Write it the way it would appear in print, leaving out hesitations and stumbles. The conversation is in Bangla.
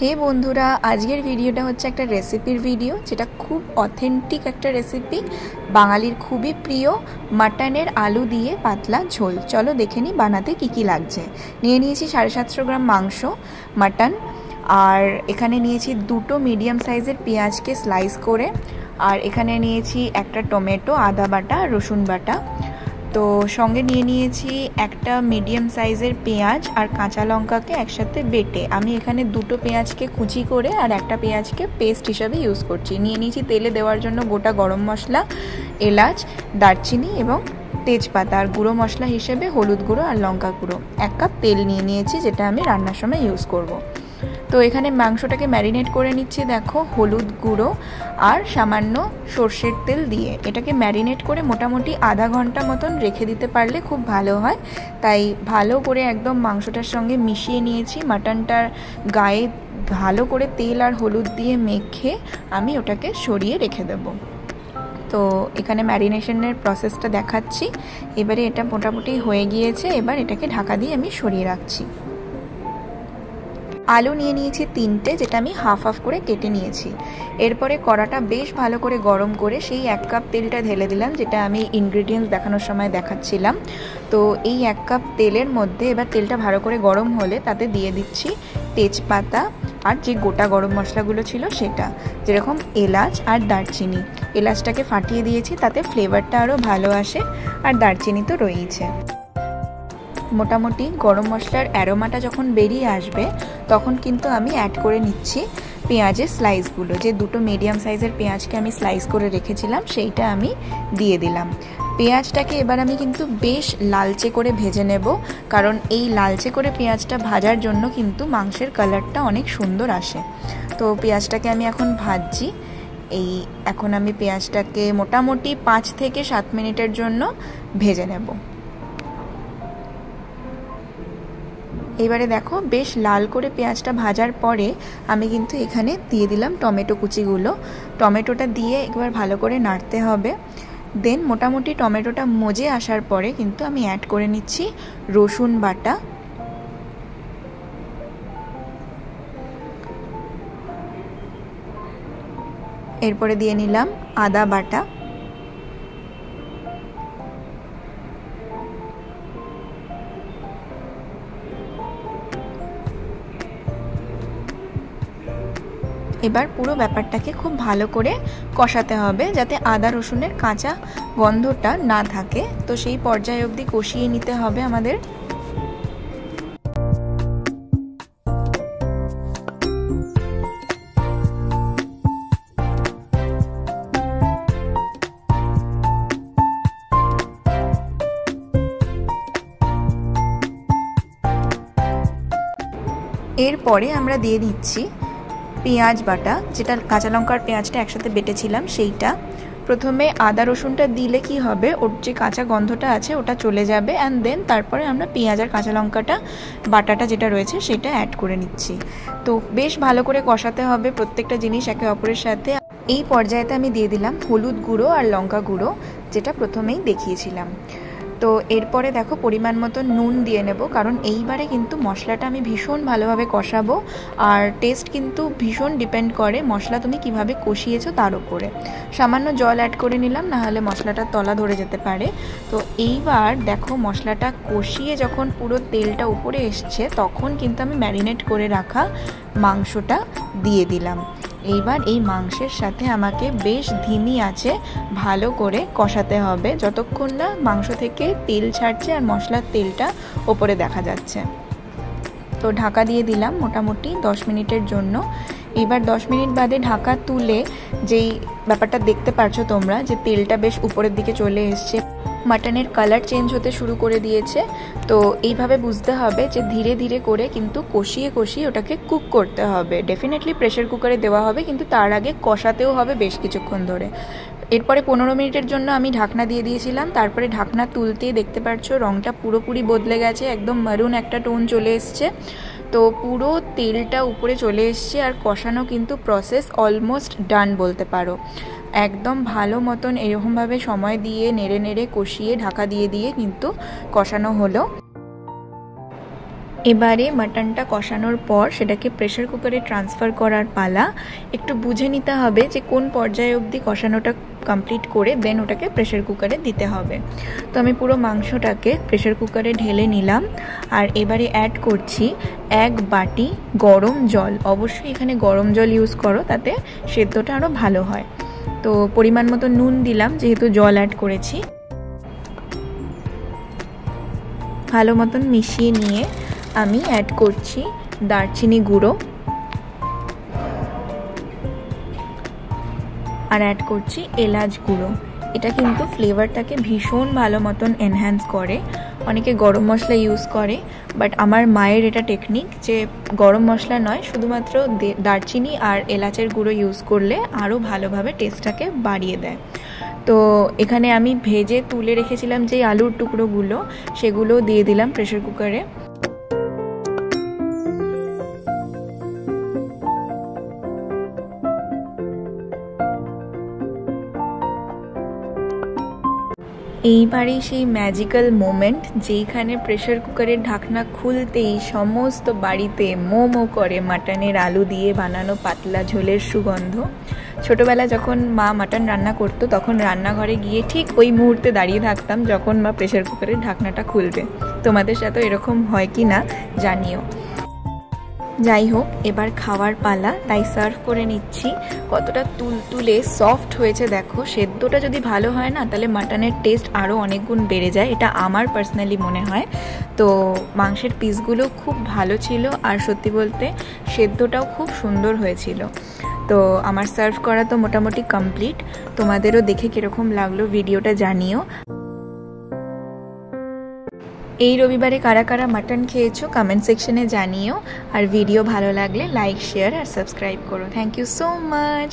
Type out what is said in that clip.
হে বন্ধুরা, আজকের ভিডিওটা হচ্ছে একটা রেসিপির ভিডিও, যেটা খুব অথেন্টিক একটা রেসিপি, বাঙালির খুবই প্রিয় মাটনের আলু দিয়ে পাতলা ঝোল। চলো দেখে নিই বানাতে কি কি লাগছে। নিয়ে নিয়েছি 750 গ্রাম মাংস মাটন, আর এখানে নিয়েছি দুটো মিডিয়াম সাইজের পেঁয়াজকে স্লাইস করে, আর এখানে নিয়েছি একটা টমেটো, আদা বাটা, রসুন বাটা। তো সঙ্গে নিয়ে নিয়েছি একটা মিডিয়াম সাইজের পেঁয়াজ আর কাঁচা লঙ্কাকে একসাথে বেটে। আমি এখানে দুটো পেঁয়াজকে কুচি করে আর একটা পেঁয়াজকে পেস্ট হিসাবে ইউজ করছি। নিয়ে নিয়েছি তেলে দেওয়ার জন্য গোটা গরম মশলা, এলাচ, দারচিনি এবং তেজপাতা, আর গুঁড়ো মশলা হিসেবে হলুদ গুঁড়ো আর লঙ্কা গুঁড়ো। 1 কাপ তেল নিয়ে নিয়েছি, যেটা আমি রান্নার সময় ইউজ করব। তো এখানে মাংসটাকে ম্যারিনেট করে নিচ্ছি, দেখো হলুদ গুঁড়ো আর সামান্য সর্ষের তেল দিয়ে। এটাকে ম্যারিনেট করে মোটামুটি আধা ঘন্টা মতন রেখে দিতে পারলে খুব ভালো হয়। তাই ভালো করে একদম মাংসটার সঙ্গে মিশিয়ে নিয়েছি। মাটনটার গায়ে ভালো করে তেল আর হলুদ দিয়ে মেখে আমি ওটাকে সরিয়ে রেখে দেবো। তো এখানে ম্যারিনেশনের প্রসেসটা দেখাচ্ছি। এবারে এটা মোটামুটি হয়ে গিয়েছে, এবার এটাকে ঢাকা দিয়ে আমি সরিয়ে রাখছি। আলু নিয়ে নিয়েছি 3টে, যেটা আমি হাফ হাফ করে কেটে নিয়েছি। এরপরে কড়াটা বেশ ভালো করে গরম করে সেই 1 কাপ তেলটা ঢেলে দিলাম, যেটা আমি ইনগ্রেডিয়েন্টস দেখানোর সময় দেখাচ্ছিলাম। তো এই 1 কাপ তেলের মধ্যে এবার তেলটা ভালো করে গরম হলে তাতে দিয়ে দিচ্ছি তেজপাতা আর যে গোটা গরম মশলাগুলো ছিল সেটা, যেরকম এলাচ আর দারচিনি। এলাচটাকে ফাটিয়ে দিয়েছি, তাতে ফ্লেভারটা আরও ভালো আসে, আর দারচিনি তো রয়েইছে। মোটামুটি গরম মশলার অ্যারোমাটা যখন বেরিয়ে আসবে তখন কিন্তু আমি অ্যাড করে নিচ্ছি পেঁয়াজের স্লাইসগুলো। যে দুটো মিডিয়াম সাইজের পেঁয়াজকে আমি স্লাইস করে রেখেছিলাম সেইটা আমি দিয়ে দিলাম। পেঁয়াজটাকে এবার আমি কিন্তু বেশ লালচে করে ভেজে নেব, কারণ এই লালচে করে পেঁয়াজটা ভাজার জন্য কিন্তু মাংসের কালারটা অনেক সুন্দর আসে। তো পেঁয়াজটাকে আমি এখন ভাজছি। এখন আমি পেঁয়াজটাকে মোটামুটি 5 থেকে 7 মিনিটের জন্য ভেজে নেব। এবারে দেখো বেশ লাল করে পেঁয়াজটা ভাজার পরে আমি কিন্তু এখানে দিয়ে দিলাম টমেটো কুচিগুলো। টমেটোটা দিয়ে একবার ভালো করে নাড়তে হবে। দেন মোটামুটি টমেটোটা মজে আসার পরে কিন্তু আমি অ্যাড করে নিচ্ছি রসুন বাটা, এরপরে দিয়ে নিলাম আদা বাটা, এবার পুরো ব্যাপারটাকে খুব ভালো করে কষাতে হবে, যাতে আদা রসুনের কাঁচা গন্ধটা না থাকে। তো সেই পর্যায় অবধি কষিয়ে নিতে হবে আমাদের। এরপরে আমরা দিয়ে দিচ্ছি পেঁয়াজ বাটা, যেটা কাঁচা লঙ্কার পেঁয়াজটা একসাথে বেটেছিলাম সেইটা। প্রথমে আদা রসুনটা দিলে কি হবে, ওর যে কাঁচা গন্ধটা আছে ওটা চলে যাবে, অ্যান্ড দেন তারপরে আমরা পেঁয়াজ আর কাঁচা লঙ্কাটা বাটাটা যেটা রয়েছে সেটা অ্যাড করে নিচ্ছি। তো বেশ ভালো করে কষাতে হবে প্রত্যেকটা জিনিস একে অপরের সাথে। এই পর্যায়েতে আমি দিয়ে দিলাম হলুদ গুঁড়ো আর লঙ্কা গুঁড়ো, যেটা প্রথমেই দেখিয়েছিলাম। তো এরপরে দেখো পরিমাণ মতো নুন দিয়ে নেব, কারণ এইবারে কিন্তু মশলাটা আমি ভীষণ ভালোভাবে কষাবো, আর টেস্ট কিন্তু ভীষণ ডিপেন্ড করে মশলা তুমি কিভাবে কষিয়েছো তার উপরে। সামান্য জল অ্যাড করে নিলাম, নাহলে মশলাটা তলা ধরে যেতে পারে। তো এইবার দেখো মশলাটা কষিয়ে যখন পুরো তেলটা উপরে এসছে তখন কিন্তু আমি ম্যারিনেট করে রাখা মাংসটা দিয়ে দিলাম। এইবার এই মাংসের সাথে আমাকে বেশ ধিমি আঁচে ভালো করে কষাতে হবে, যতক্ষণ না মাংস থেকে তেল ছাড়ছে আর মশলার তেলটা ওপরে দেখা যাচ্ছে। তো ঢাকা দিয়ে দিলাম মোটামুটি 10 মিনিটের জন্য। এবার 10 মিনিট বাদে ঢাকা তুলে যেই ব্যাপারটা দেখতে পারছো তোমরা, যে তেলটা বেশ উপরের দিকে চলে এসছে, মাটনের কালার চেঞ্জ হতে শুরু করে দিয়েছে। তো এইভাবে বুঝতে হবে যে ধীরে ধীরে করে কিন্তু কষিয়ে কষিয়ে ওটাকে কুক করতে হবে। ডেফিনেটলি প্রেশার কুকারে দেওয়া হবে, কিন্তু তার আগে কষাতেও হবে বেশ কিছুক্ষণ ধরে। এরপরে 15 মিনিটের জন্য আমি ঢাকনা দিয়ে দিয়েছিলাম। তারপরে ঢাকনা তুলতেই দেখতে পাচ্ছ রঙটা পুরোপুরি বদলে গেছে, একদম মারুন একটা টোন চলে এসছে। তো পুরো তেলটা উপরে চলে এসছে, আর কষানো কিন্তু প্রসেস অলমোস্ট ডান বলতে পারো। একদম ভালো মতন এরকমভাবে সময় দিয়ে নেড়ে নেড়ে কষিয়ে ঢাকা দিয়ে দিয়ে কিন্তু কষানো হলো। এবারে মাটনটা কষানোর পর সেটাকে প্রেসার কুকারে ট্রান্সফার করার পালা। একটু বুঝে নিতে হবে যে কোন পর্যায়ে অবধি কষানোটা কমপ্লিট করে দেন ওটাকে প্রেসার কুকারে দিতে হবে। তো আমি পুরো মাংসটাকে প্রেসার কুকারে ঢেলে নিলাম আর এবারে অ্যাড করছি 1 বাটি গরম জল। অবশ্যই এখানে গরম জল ইউজ করো, তাতে সেদ্ধটা আরও ভালো হয়। তো পরিমাণ মতো নুন দিলাম যেহেতু জল অ্যাড করেছি। ভালো মতন মিশিয়ে নিয়ে আমি অ্যাড করছি দারচিনি গুঁড়ো আর অ্যাড করছি এলাচ গুঁড়ো। এটা কিন্তু ফ্লেভারটাকে ভীষণ ভালো মতন এনহ্যান্স করে। অনেকে গরম মশলা ইউজ করে, বাট আমার মায়ের এটা টেকনিক যে গরম মশলা নয়, শুধুমাত্র দারচিনি আর এলাচের গুঁড়ো ইউজ করলে আরও ভালোভাবে টেস্টটাকে বাড়িয়ে দেয়। তো এখানে আমি ভেজে তুলে রেখেছিলাম যে আলুর টুকরোগুলো, সেগুলো দিয়ে দিলাম প্রেসার কুকারে। এইবারেই সেই ম্যাজিক্যাল মোমেন্ট যেইখানে প্রেসার কুকারের ঢাকনা খুলতেই সমস্ত বাড়িতে মোমো করে মাটনের আলু দিয়ে বানানো পাতলা ঝোলের সুগন্ধ। ছোটোবেলা যখন মা মাটন রান্না করতো তখন রান্নাঘরে গিয়ে ঠিক ওই মুহূর্তে দাঁড়িয়ে থাকতাম যখন মা প্রেসার কুকারের ঢাকনাটা খুলবে। তোমাদের সাথে এরকম হয় কি না জানিও। যাই হোক, এবার খাওয়ার পালা, তাই সার্ভ করে নিচ্ছি। কতটা তুলতুলে সফট হয়েছে দেখো। সেদ্ধটা যদি ভালো হয় না তাহলে মাটনের টেস্ট আরও অনেক গুণ বেড়ে যায়, এটা আমার পার্সোনালি মনে হয়। তো মাংসের পিসগুলো খুব ভালো ছিল আর সত্যি বলতে সেদ্ধটাও খুব সুন্দর হয়েছিল। তো আমার সার্ভ করা তো মোটামুটি কমপ্লিট। তোমাদেরও দেখে কীরকম লাগলো ভিডিওটা জানিও। এই রবিবারে কারা কারা মাটন খেয়েছো কমেন্ট সেকশনে জানিও। আর ভিডিও ভালো লাগলে লাইক, শেয়ার আর সাবস্ক্রাইব করো। Thank you so much.